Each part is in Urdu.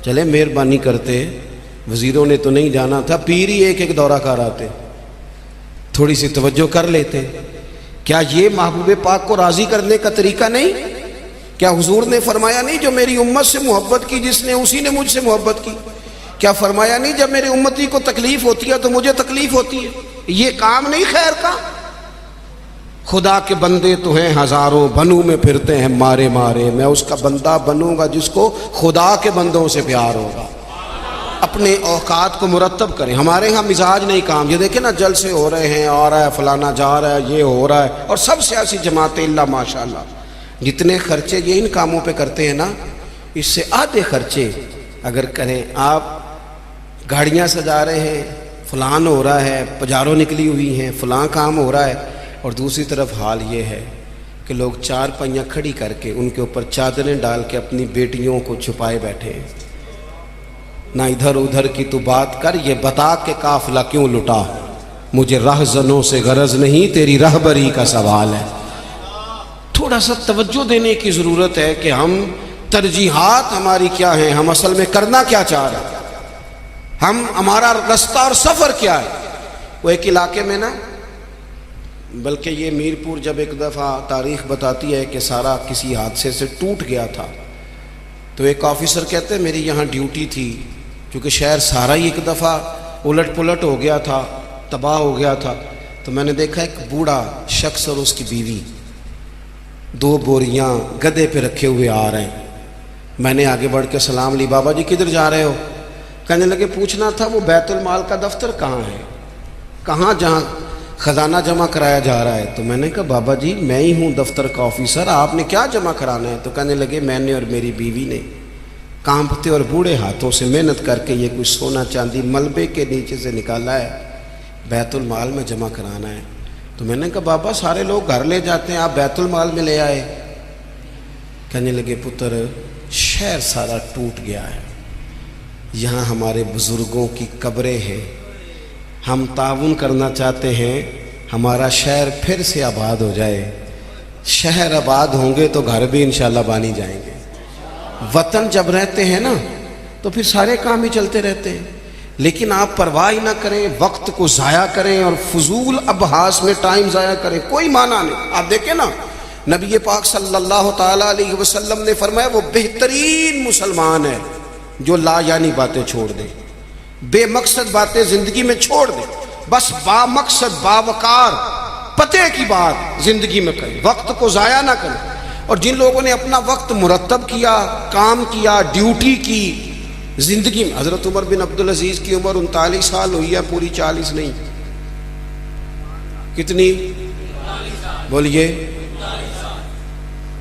چلے مہربانی کرتے، وزیروں نے تو نہیں جانا تھا، پیر ہی ایک ایک دورہ کر آتے، تھوڑی سی توجہ کر لیتے۔ کیا یہ محبوب پاک کو راضی کرنے کا طریقہ نہیں؟ کیا حضور نے فرمایا نہیں جو میری امت سے محبت کی جس نے اسی نے مجھ سے محبت کی؟ کیا فرمایا نہیں جب میری امتی کو تکلیف ہوتی ہے تو مجھے تکلیف ہوتی ہے؟ یہ کام نہیں خیر کا؟ خدا کے بندے تو ہیں ہزاروں، بنوں میں پھرتے ہیں مارے مارے، میں اس کا بندہ بنوں گا جس کو خدا کے بندوں سے پیار ہوگا۔ اپنے اوقات کو مرتب کریں۔ ہمارے ہاں مزاج نہیں کام، یہ دیکھیں نا جلسے ہو رہے ہیں، آ رہا ہے فلانا، جا رہا ہے، یہ ہو رہا ہے، اور سب سیاسی جماعتیں اللہ ماشاءاللہ جتنے خرچے یہ ان کاموں پہ کرتے ہیں نا، اس سے آدھے خرچے اگر کریں۔ آپ گاڑیاں سجا رہے ہیں، فلان ہو رہا ہے، پجاروں نکلی ہوئی ہیں، فلاں کام ہو رہا ہے، اور دوسری طرف حال یہ ہے کہ لوگ چار پہیاں کھڑی کر کے ان کے اوپر چادریں ڈال کے اپنی بیٹیوں کو چھپائے بیٹھے ہیں۔ نہ ادھر ادھر کی تو بات کر، یہ بتا کہ قافلہ کیوں لٹا، مجھے رہزنوں سے غرض نہیں، تیری رہبری کا سوال ہے۔ تھوڑا سا توجہ دینے کی ضرورت ہے کہ ہم ترجیحات ہماری کیا ہیں، ہم اصل میں کرنا کیا چاہ رہے ہیں، ہمارا رستہ اور سفر کیا ہے۔ وہ ایک علاقے میں نا، بلکہ یہ میرپور جب ایک دفعہ تاریخ بتاتی ہے کہ سارا کسی حادثے سے ٹوٹ گیا تھا، تو ایک آفیسر کہتے ہیں میری یہاں ڈیوٹی تھی، کیونکہ شہر سارا ہی ایک دفعہ الٹ پلٹ ہو گیا تھا، تباہ ہو گیا تھا، تو میں نے دیکھا ایک بوڑھا شخص اور اس کی بیوی 2 بوریاں گدھے پہ رکھے ہوئے آ رہے ہیں۔ میں نے آگے بڑھ کے سلام لی، بابا جی کدھر جا رہے ہو؟ کہنے لگے پوچھنا تھا وہ بیت المال کا دفتر کہاں ہے، کہاں جہاں خزانہ جمع کرایا جا رہا ہے؟ تو میں نے کہا بابا جی میں ہی ہوں دفتر کا آفیسر، آپ نے کیا جمع کرانا ہے؟ تو کہنے لگے میں نے اور میری بیوی نے کانپتے اور بوڑھے ہاتھوں سے محنت کر کے یہ کچھ سونا چاندی ملبے کے نیچے سے نکالا ہے، بیت المال میں جمع کرانا ہے۔ تو میں نے کہا بابا سارے لوگ گھر لے جاتے ہیں، آپ بیت المال میں لے آئے؟ کہنے لگے پتر شہر سارا ٹوٹ گیا ہے، یہاں ہمارے بزرگوں کی قبریں ہیں، ہم تعاون کرنا چاہتے ہیں ہمارا شہر پھر سے آباد ہو جائے۔ شہر آباد ہوں گے تو گھر بھی انشاءاللہ بانی جائیں گے۔ وطن جب رہتے ہیں نا تو پھر سارے کام ہی چلتے رہتے ہیں، لیکن آپ پرواہ ہی نہ کریں، وقت کو ضائع کریں اور فضول ابحاث میں ٹائم ضائع کریں، کوئی معنی نہیں۔ آپ دیکھیں نا نبی پاک صلی اللہ تعالیٰ علیہ وسلم نے فرمایا وہ بہترین مسلمان ہے جو لا یعنی باتیں چھوڑ دے، بے مقصد باتیں زندگی میں چھوڑ دے، بس با مقصد باوقار پتے کی بات زندگی میں کریں، وقت کو ضائع نہ کریں۔ اور جن لوگوں نے اپنا وقت مرتب کیا، کام کیا، ڈیوٹی کی زندگی میں، حضرت عمر بن عبدالعزیز کی عمر 39 سال ہوئی ہے، پوری 40 نہیں، کتنی بولیے؟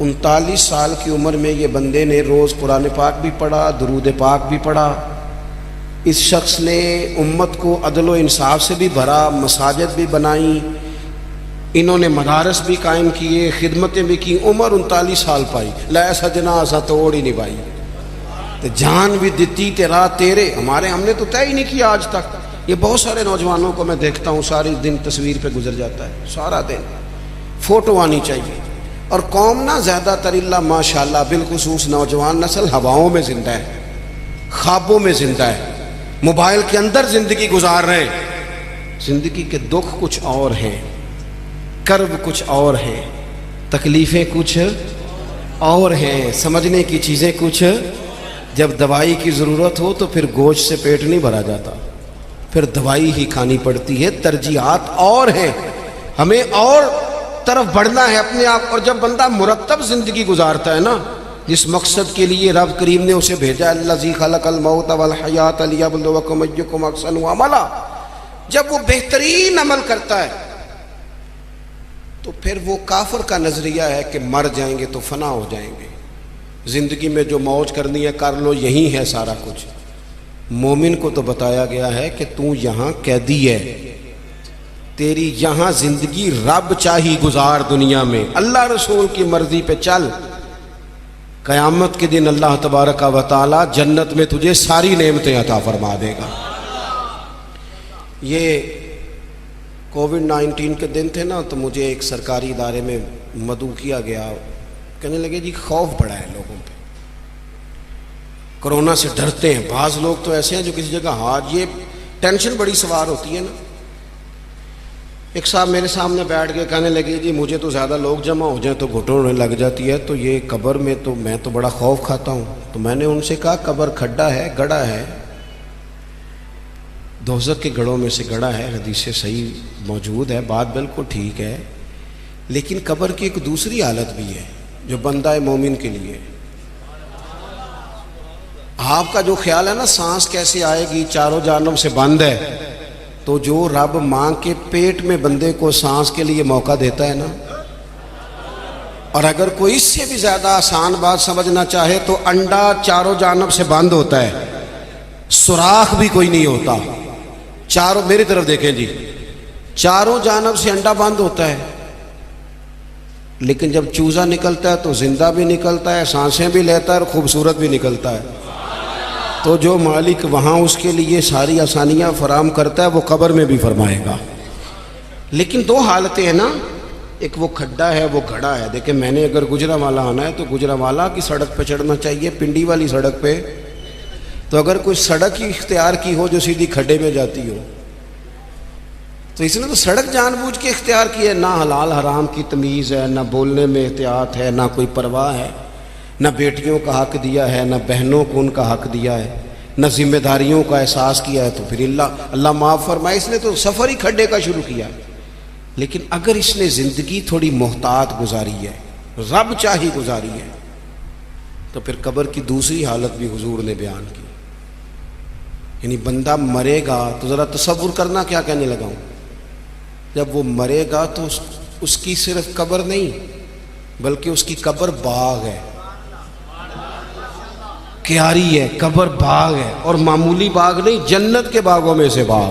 39 سال کی عمر میں یہ بندے نے روز قرآن پاک بھی پڑھا، درود پاک بھی پڑھا۔ اس شخص نے امت کو عدل و انصاف سے بھی بھرا، مساجد بھی بنائیں، انہوں نے مدارس بھی قائم کیے، خدمتیں بھی کی، عمر 39 سال پائی، لے سجنا سا توڑ ہی نبھائی، تو جان بھی دیتی تیرا تیرے، ہم نے تو طے ہی نہیں کیا آج تک۔ یہ بہت سارے نوجوانوں کو میں دیکھتا ہوں ساری دن تصویر پہ گزر جاتا ہے، سارا دن فوٹو آنی چاہیے۔ اور قوم نا زیادہ تر اللہ ماشاءاللہ بالخصوص نوجوان نسل ہواؤں میں زندہ ہے، خوابوں میں زندہ ہے، موبائل کے اندر زندگی گزار رہے ہیں۔ زندگی کے دکھ کچھ اور ہیں، کرب کچھ اور ہیں، تکلیفیں کچھ اور ہیں، سمجھنے کی چیزیں کچھ۔ جب دوائی کی ضرورت ہو تو پھر گوشت سے پیٹ نہیں بھرا جاتا، پھر دوائی ہی کھانی پڑتی ہے۔ ترجیحات اور ہیں، ہمیں اور طرف بڑھنا ہے اپنے آپ۔ اور جب بندہ مرتب زندگی گزارتا ہے نا، جس مقصد کے لیے رب کریم نے اسے بھیجا، الذی خلق الموت والحیات لیبلوکم ایکم احسن عملا، جب وہ بہترین عمل کرتا ہے تو پھر وہ کافر کا نظریہ ہے کہ مر جائیں گے تو فنا ہو جائیں گے، زندگی میں جو موج کرنی ہے کر لو، یہی ہے سارا کچھ۔ مومن کو تو بتایا گیا ہے کہ تو یہاں قیدی ہے، تیری یہاں زندگی رب چاہی گزار، دنیا میں اللہ رسول کی مرضی پہ چل، قیامت کے دن اللہ تبارک و تعالی جنت میں تجھے ساری نعمتیں عطا فرما دے گا۔ یہ کووڈ-19 کے دن تھے نا، تو مجھے ایک سرکاری ادارے میں مدعو کیا گیا، کہنے لگے جی خوف بڑھا ہے لوگوں پہ، کورونا سے ڈرتے ہیں. بعض لوگ تو ایسے ہیں جو کسی جگہ ہاتھ، یہ ٹینشن بڑی سوار ہوتی ہے نا. ایک صاحب میرے سامنے بیٹھ کے کہنے لگے جی مجھے تو زیادہ لوگ جمع ہو جائیں تو گھٹن ہونے لگ جاتی ہے، تو یہ قبر میں تو میں تو بڑا خوف کھاتا ہوں. تو میں نے ان سے کہا قبر کھڈا ہے، گڑھا ہے، دوزخ کے گڑھوں میں سے گڑھا ہے، حدیث سے صحیح موجود ہے، بات بالکل ٹھیک ہے. لیکن قبر کی ایک دوسری حالت بھی ہے جو بندہ مومن کے لیے. آپ کا جو خیال ہے نا سانس کیسے آئے گی، چاروں جانب سے بند ہے، تو جو رب ماں کے پیٹ میں بندے کو سانس کے لیے موقع دیتا ہے نا، اور اگر کوئی اس سے بھی زیادہ آسان بات سمجھنا چاہے تو انڈا چاروں جانب سے بند ہوتا ہے، سوراخ بھی کوئی نہیں ہوتا. چاروں، میری طرف دیکھیں جی، چاروں جانب سے انڈا بند ہوتا ہے، لیکن جب چوزا نکلتا ہے تو زندہ بھی نکلتا ہے، سانسیں بھی لیتا ہے اور خوبصورت بھی نکلتا ہے. تو جو مالک وہاں اس کے لیے ساری آسانیاں فراہم کرتا ہے وہ قبر میں بھی فرمائے گا. لیکن دو حالتیں ہیں نا، ایک وہ کھڈا ہے، وہ گھڑا ہے. دیکھیں میں نے اگر گجرانوالہ آنا ہے تو گجرانوالہ کی سڑک پہ چڑھنا چاہیے، پنڈی والی سڑک پہ. تو اگر کوئی سڑک ہی اختیار کی ہو جو سیدھی کھڈے میں جاتی ہو، تو اس نے تو سڑک جان بوجھ کے اختیار کی ہے. نہ حلال حرام کی تمیز ہے، نہ بولنے میں احتیاط ہے، نہ کوئی پرواہ ہے، نہ بیٹیوں کا حق دیا ہے، نہ بہنوں کو ان کا حق دیا ہے، نہ ذمہ داریوں کا احساس کیا ہے. تو پھر اللہ معاف فرمائے، اس نے تو سفر ہی کھڈے کا شروع کیا. لیکن اگر اس نے زندگی تھوڑی محتاط گزاری ہے، رب چاہی گزاری ہے، تو پھر قبر کی دوسری حالت بھی حضور نے بیان کی. یعنی بندہ مرے گا تو ذرا تصور کرنا کیا کہنے لگا ہوں. جب وہ مرے گا تو اس کی صرف قبر نہیں بلکہ اس کی قبر باغ ہے، کیاری ہے، قبر باغ ہے، اور معمولی باغ نہیں، جنت کے باغوں میں سے باغ.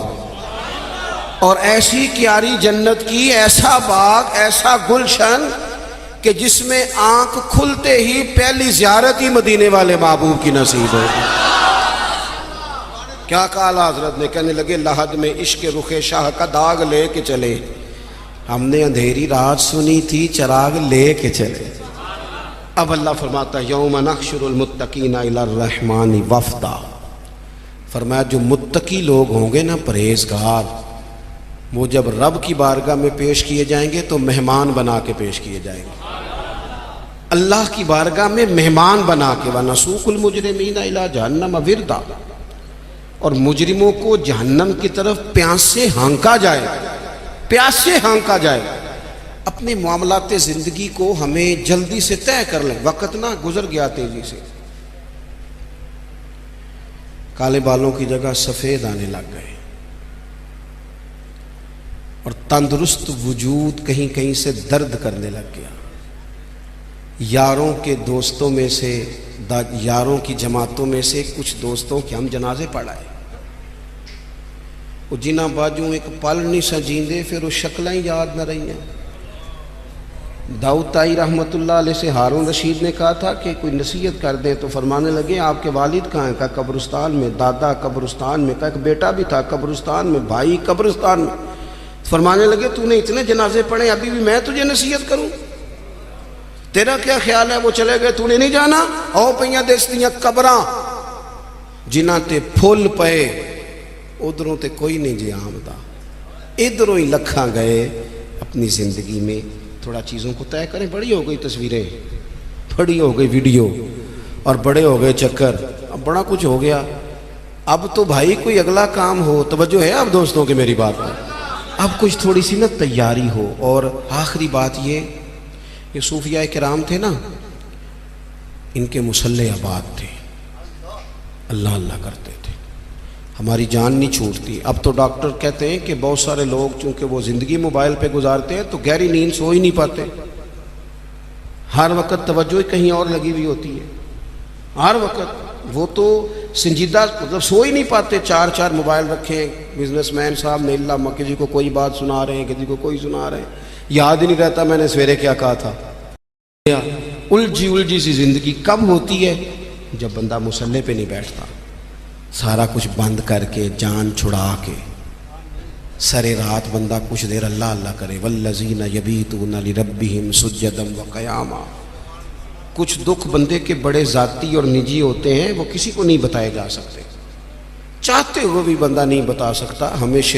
اور ایسی کیاری جنت کی، ایسا باغ، ایسا گلشن کہ جس میں آنکھ کھلتے ہی پہلی زیارت ہی مدینے والے محبوب کی نصیب ہوگی. کیا کہا حضرت نے، کہنے لگے لحد میں عشق رخ شاہ کا داغ لے کے چلے، ہم نے اندھیری رات سنی تھی چراغ لے کے چلے. اب اللہ فرماتا ہے یوم نحشر المتقین الی الرحمن وفدا. فرمایا جو متقی لوگ ہوں گے نا، پرہیزگار، وہ جب رب کی بارگاہ میں پیش کیے جائیں گے تو مہمان بنا کے پیش کیے جائیں گے. اللہ کی بارگاہ میں مہمان بنا کے. وَنَسُوقُ الْمُجْرِمِينَ إِلَىٰ جَهَنَّمَ وِرْدًا، اور مجرموں کو جہنم کی طرف پیاس سے ہانکا جائے، پیاس سے ہانکا جائے. اپنے معاملات زندگی کو ہمیں جلدی سے طے کر لیں، وقت نہ گزر گیا تیزی سے. کالے بالوں کی جگہ سفید آنے لگ گئے، اور تندرست وجود کہیں کہیں سے درد کرنے لگ گیا. یاروں کے دوستوں میں سے، یاروں کی جماعتوں میں سے کچھ دوستوں کے ہم جنازے پڑھائے، وہ جنہ باجوں ایک پل نہیں سجیندے، پھر وہ شکلیں یاد نہ رہی ہیں. داؤد تائی رحمۃ اللہ علیہ سے ہارون رشید نے کہا تھا کہ کوئی نصیحت کر دیں، تو فرمانے لگے آپ کے والد کہاں ہیں؟ کہا قبرستان میں. دادا قبرستان میں. کہا ایک بیٹا بھی تھا قبرستان میں. بھائی قبرستان میں. فرمانے لگے تو نے اتنے جنازے پڑھے، ابھی بھی میں تجھے نصیحت کروں؟ تیرا کیا خیال ہے؟ وہ چلے گئے، تو نے نہیں جانا؟ او پئیاں دستیاں قبراں جنہ تے پھول پئے، ادھروں تے کوئی نہیں جی آمدہ، ادھروں ہی لکھاں گئے. اپنی زندگی میں تھوڑا چیزوں کو طے کریں. بڑی ہو گئی تصویریں، بڑی ہو گئی ویڈیو، اور بڑے ہو گئے چکر، اب بڑا کچھ ہو گیا. اب تو بھائی کوئی اگلا کام ہو. توجہ ہے اب دوستوں کے میری بات پر؟ اب کچھ تھوڑی سی نا تیاری ہو. اور آخری بات یہ صوفیاء کرام تھے نا، ان کے مصلح آباد تھے، اللہ اللہ کرتے تھے، ہماری جان نہیں چھوٹتی. اب تو ڈاکٹر کہتے ہیں کہ بہت سارے لوگ چونکہ وہ زندگی موبائل پہ گزارتے ہیں تو گہری نیند سو ہی نہیں پاتے، ہر وقت توجہ کہیں اور لگی ہوئی ہوتی ہے، ہر وقت وہ تو سنجیدہ مطلب سو ہی نہیں پاتے. چار چار موبائل رکھے بزنس مین صاحب نے، اللہ کسی کو کوئی بات سنا رہے ہیں، کسی کو کوئی سنا رہے ہیں، یاد ہی نہیں رہتا میں نے سویرے کیا کہا تھا. الجھی سی زندگی کب ہوتی ہے؟ جب بندہ مصلے پہ نہیں بیٹھتا، سارا کچھ بند کر کے، جان چھڑا کے، سرے رات بندہ کچھ دیر اللہ اللہ کرے. والذین یبیتون لربہم سجدا وقیاما. کچھ دکھ بندے کے بڑے ذاتی اور نجی ہوتے ہیں، وہ کسی کو نہیں بتائے جا سکتے، چاہتے ہوئے بھی بندہ نہیں بتا سکتا، ہمیں شریعت